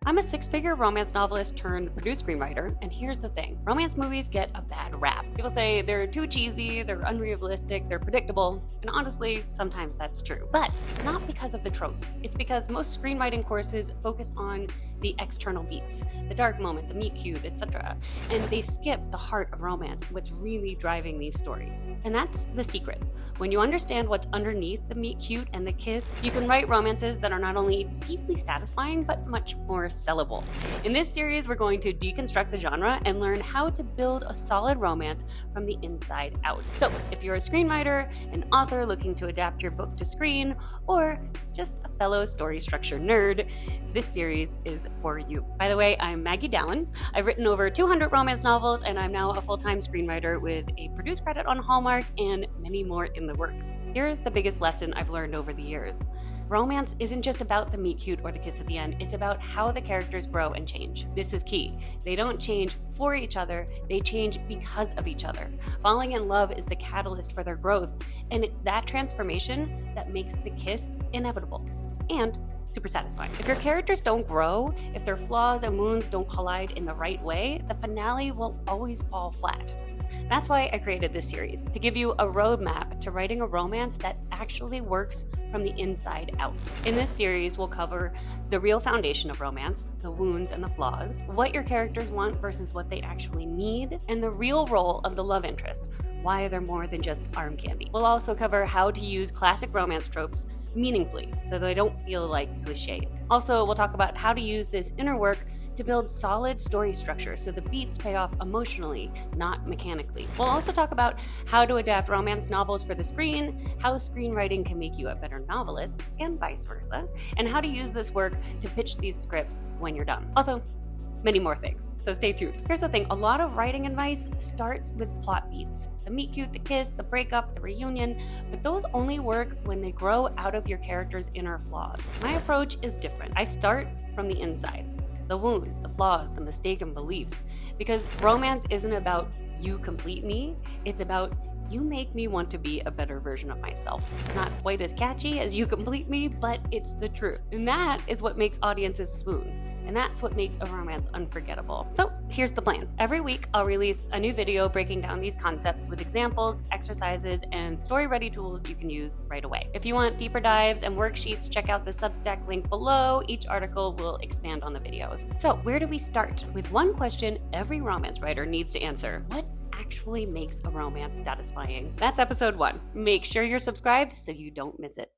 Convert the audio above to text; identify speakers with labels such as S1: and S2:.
S1: I'm a six-figure romance novelist turned produced screenwriter, and here's the thing. Romance movies get a bad rap. People say they're too cheesy, they're unrealistic, they're predictable, and honestly, sometimes that's true. But it's not because of the tropes. It's because most screenwriting courses focus on the external beats, the dark moment, the meet cute, etc. And they skip the heart of romance, what's really driving these stories. And that's the secret. When you understand what's underneath the meet cute and the kiss, you can write romances that are not only deeply satisfying, but much more sellable. In this series, we're going to deconstruct the genre and learn how to build a solid romance from the inside out. So if you're a screenwriter, an author looking to adapt your book to screen, or just a fellow story structure nerd, this series is for you. By the way, I'm Maggie Dallen. I've written over 200 romance novels, and I'm now a full-time screenwriter with a produced credit on Hallmark and many more in the works. Here's the biggest lesson I've learned over the years. Romance isn't just about the meet cute or the kiss at the end, it's about how the characters grow and change. This is key. They don't change for each other, they change because of each other. Falling in love is the catalyst for their growth, and it's that transformation that makes the kiss inevitable and super satisfying. If your characters don't grow, if their flaws and wounds don't collide in the right way, the finale will always fall flat. That's why I created this series, to give you a roadmap to writing a romance that actually works from the inside out. In this series, we'll cover the real foundation of romance, the wounds and the flaws, what your characters want versus what they actually need, and the real role of the love interest, why they're more than just arm candy. We'll also cover how to use classic romance tropes meaningfully so they don't feel like cliches. Also, we'll talk about how to use this inner work to build solid story structure so the beats pay off emotionally, not mechanically. We'll also talk about how to adapt romance novels for the screen, how screenwriting can make you a better novelist, and vice versa, and how to use this work to pitch these scripts when you're done. Also, many more things, so stay tuned. Here's the thing, a lot of writing advice starts with plot beats. The meet cute, the kiss, the breakup, the reunion, but those only work when they grow out of your character's inner flaws. My approach is different. I start from the inside. The wounds, the flaws, the mistaken beliefs. Because romance isn't about you complete me, it's about you make me want to be a better version of myself. It's not quite as catchy as you complete me, but it's the truth. And that is what makes audiences swoon. And that's what makes a romance unforgettable. So here's the plan. Every week, I'll release a new video breaking down these concepts with examples, exercises, and story-ready tools you can use right away. If you want deeper dives and worksheets, check out the Substack link below. Each article will expand on the videos. So where do we start? With one question every romance writer needs to answer. What actually makes a romance satisfying? That's episode 1. Make sure you're subscribed so you don't miss it.